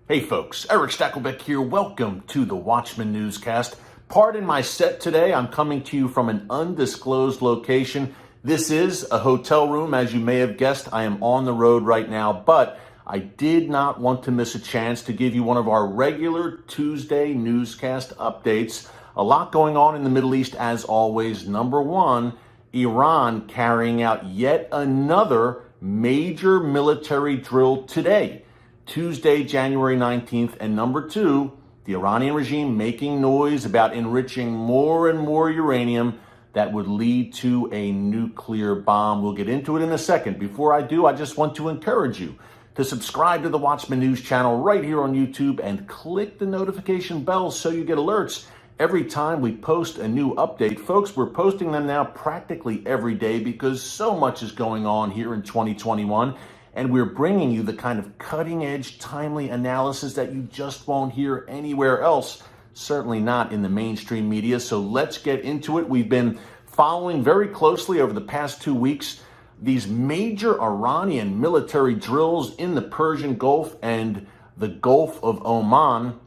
Hey folks, Erick Stakelbeck here. Welcome to the Watchman Newscast. Pardon my set today. I'm coming to you from an undisclosed location. This is a hotel room. As you may have guessed, I am on the road right now, but I did not want to miss a chance to give you one of our regular Tuesday newscast updates. A lot going on in the Middle East as always. Number one, Iran carrying out yet another major military drill today. Tuesday, January 19th, and number two, the Iranian regime making noise about enriching more and more uranium that would lead to a nuclear bomb. We'll get into it in a second. Before I do, I just want to encourage you to subscribe to the Watchman News channel right here on YouTube and click the notification bell so you get alerts every time we post a new update. Folks, we're posting them now practically every day because so much is going on here in 2021. And we're bringing you the kind of cutting-edge, timely analysis that you just won't hear anywhere else, certainly not in the mainstream media. So let's get into it. We've been following very closely over the past 2 weeks these major Iranian military drills in the Persian Gulf and the Gulf of Oman.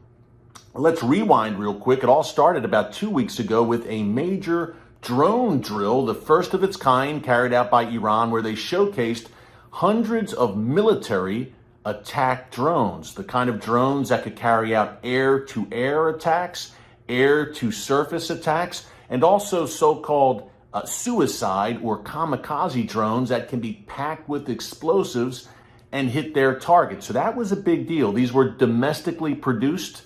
Let's rewind real quick. It all started about 2 weeks ago with a major drone drill, the first of its kind carried out by Iran, where they showcased hundreds of military attack drones, the kind of drones that could carry out air-to-air attacks, air-to-surface attacks, and also so-called suicide or kamikaze drones that can be packed with explosives and hit their target. So that was a big deal. These were domestically produced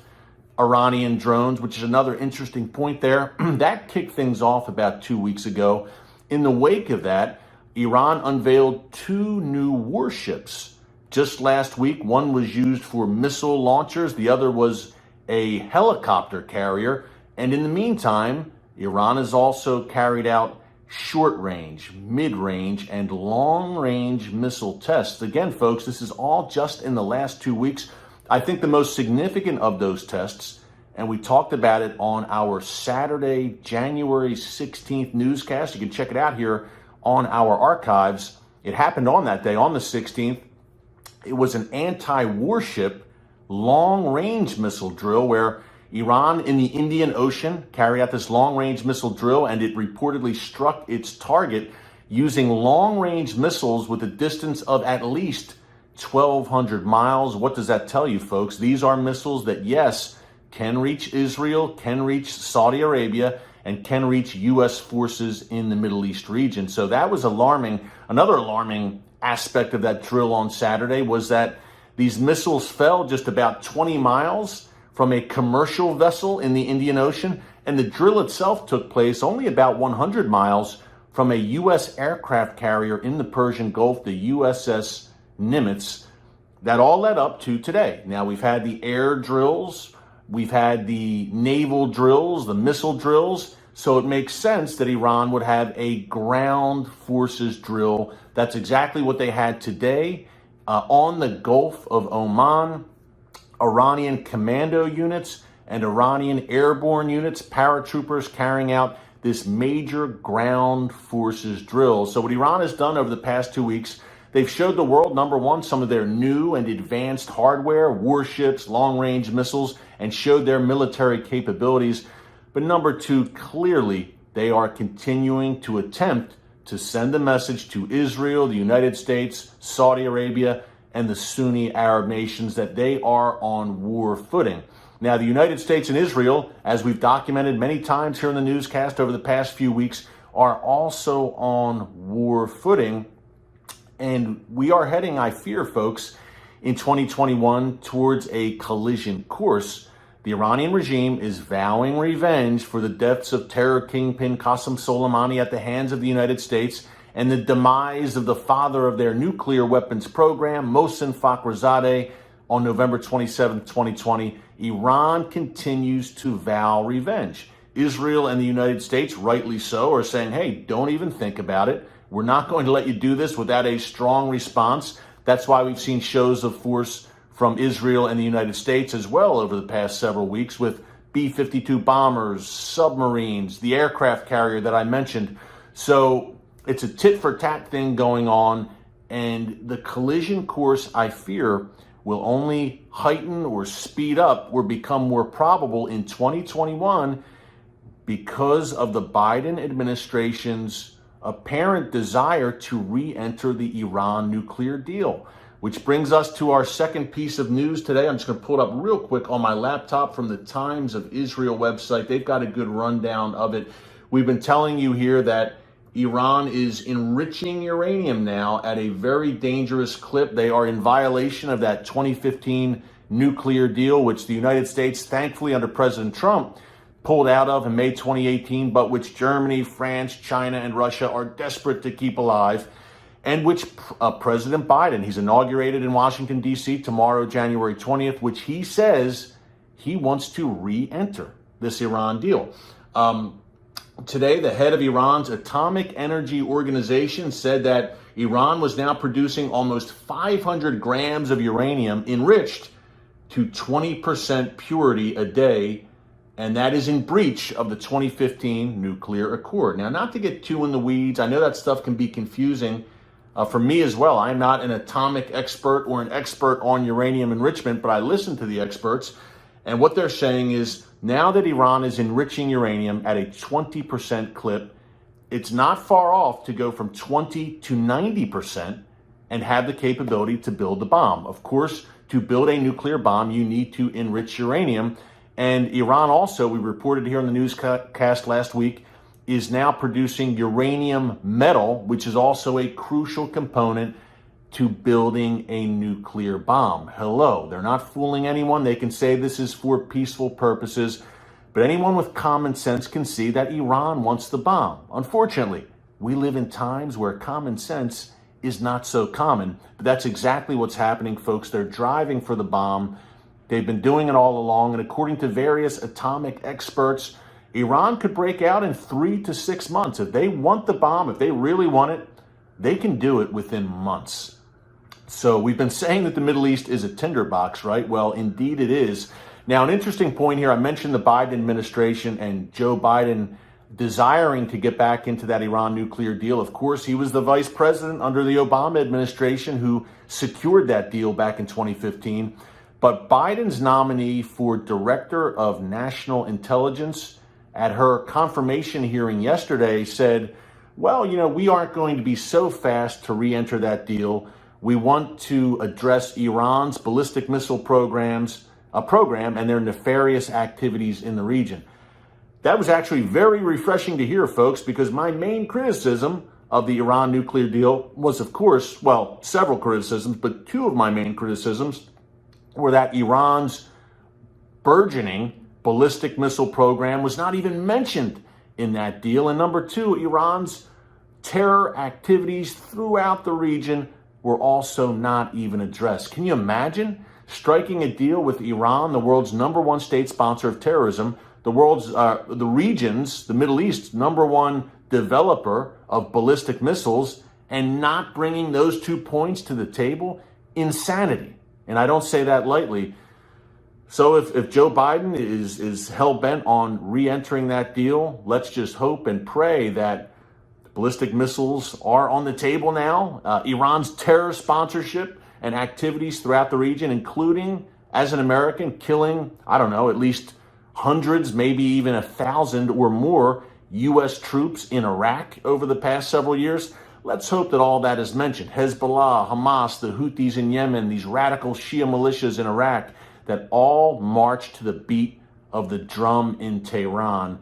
Iranian drones, which is another interesting point there. That kicked things off about 2 weeks ago. In the wake of that, Iran unveiled two new warships just last week. One was used for missile launchers. The other was a helicopter carrier. And in the meantime, Iran has also carried out short-range, mid-range, and long-range missile tests. Again, folks, this is all just in the last 2 weeks. I think the most significant of those tests, and we talked about it on our Saturday, January 16th newscast. You can check it out here on our archives. It happened on that day, on the 16th. It was an anti-warship long-range missile drill where Iran in the Indian Ocean carried out this long-range missile drill, and it reportedly struck its target using long-range missiles with a distance of at least 1,200 miles. What does that tell you, folks? These are missiles that, yes, can reach Israel, can reach Saudi Arabia, and can reach U.S. forces in the Middle East region. So that was alarming. Another alarming aspect of that drill on Saturday was that these missiles fell just about 20 miles from a commercial vessel in the Indian Ocean, and the drill itself took place only about 100 miles from a U.S. aircraft carrier in the Persian Gulf, the USS Nimitz. That all led up to today. Now, we've had the air drills, we've had the naval drills, the missile drills, so it makes sense that Iran would have a ground forces drill. That's exactly what they had today on the Gulf of Oman. Iranian commando units and Iranian airborne units, paratroopers carrying out this major ground forces drill. So what Iran has done over the past 2 weeks, they've showed the world, number one, some of their new and advanced hardware, warships, long-range missiles, and showed their military capabilities. But number two, clearly, they are continuing to attempt to send a message to Israel, the United States, Saudi Arabia, and the Sunni Arab nations that they are on war footing. Now, the United States and Israel, as we've documented many times here in the newscast over the past few weeks, are also on war footing. And we are heading, I fear, folks, in 2021 towards a collision course. The Iranian regime is vowing revenge for the deaths of terror kingpin Qasem Soleimani at the hands of the United States and the demise of the father of their nuclear weapons program, Mohsen Fakhrizadeh, on November 27, 2020. Iran continues to vow revenge. Israel and the United States, rightly so, are saying, hey, don't even think about it. We're not going to let you do this without a strong response. That's why we've seen shows of force from Israel and the United States as well over the past several weeks with B-52 bombers, submarines, the aircraft carrier that I mentioned. So it's a tit-for-tat thing going on, and the collision course, I fear, will only heighten or speed up or become more probable in 2021 because of the Biden administration's apparent desire to re-enter the Iran nuclear deal. Which brings us to our second piece of news today. I'm just going to pull it up real quick on my laptop from the Times of Israel website. They've got a good rundown of it. We've been telling you here that Iran is enriching uranium now at a very dangerous clip. They are in violation of that 2015 nuclear deal, which the United States, thankfully under President Trump, pulled out of in May 2018, but which Germany, France, China, and Russia are desperate to keep alive, and which President Biden, he's inaugurated in Washington, D.C. tomorrow, January 20th, which he says he wants to re-enter this Iran deal. Today, the head of Iran's Atomic Energy Organization said that Iran was now producing almost 500 grams of uranium enriched to 20% purity a day, and that is in breach of the 2015 nuclear accord. Now, not to get too in the weeds, I know that stuff can be confusing for me as well. I'm not an atomic expert or an expert on uranium enrichment, but I listen to the experts, and what they're saying is now that Iran is enriching uranium at a 20% clip, it's not far off to go from 20 to 90% and have the capability to build the bomb. Of course, to build a nuclear bomb, you need to enrich uranium. And Iran also, we reported here on the newscast last week, is now producing uranium metal, which is also a crucial component to building a nuclear bomb. Hello, they're not fooling anyone. They can say this is for peaceful purposes, but anyone with common sense can see that Iran wants the bomb. Unfortunately, we live in times where common sense is not so common, but that's exactly what's happening, folks. They're driving for the bomb. They've been doing it all along, and according to various atomic experts, Iran could break out in 3 to 6 months. If they want the bomb, if they really want it, they can do it within months. So we've been saying that the Middle East is a tinderbox, right? Well, indeed it is. Now, an interesting point here, I mentioned the Biden administration and Joe Biden desiring to get back into that Iran nuclear deal. Of course, he was the vice president under the Obama administration who secured that deal back in 2015. But Biden's nominee for Director of National Intelligence at her confirmation hearing yesterday said, well, we aren't going to be so fast to re-enter that deal. We want to address Iran's ballistic missile program and their nefarious activities in the region. That was actually very refreshing to hear, folks, because my main criticism of the Iran nuclear deal was, of course, well, several criticisms, but two of my main criticisms were that Iran's burgeoning ballistic missile program was not even mentioned in that deal. And number two, Iran's terror activities throughout the region were also not even addressed. Can you imagine striking a deal with Iran, the world's number one state sponsor of terrorism, the region's, the Middle East's number one developer of ballistic missiles, and not bringing those 2 points to the table? Insanity. And I don't say that lightly. So if Joe Biden is hell-bent on re-entering that deal, let's just hope and pray that ballistic missiles are on the table now. Iran's terror sponsorship and activities throughout the region, including, as an American, killing, at least hundreds, maybe even 1,000 or more U.S. troops in Iraq over the past several years. Let's hope that all that is mentioned. Hezbollah, Hamas, the Houthis in Yemen, these radical Shia militias in Iraq, that all march to the beat of the drum in Tehran.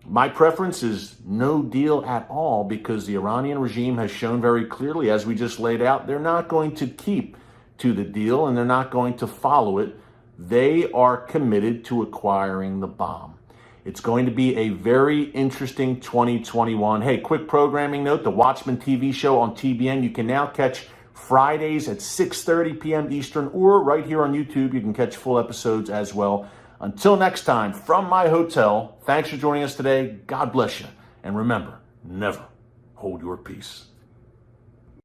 My preference is no deal at all, because the Iranian regime has shown very clearly, as we just laid out, they're not going to keep to the deal and they're not going to follow it. They are committed to acquiring the bomb. It's going to be a very interesting 2021. Hey, quick programming note, the Watchman TV show on TBN, you can now catch Fridays at 6:30 p.m. Eastern, or right here on YouTube, you can catch full episodes as well. Until next time, from my hotel, thanks for joining us today. God bless you. And remember, never hold your peace.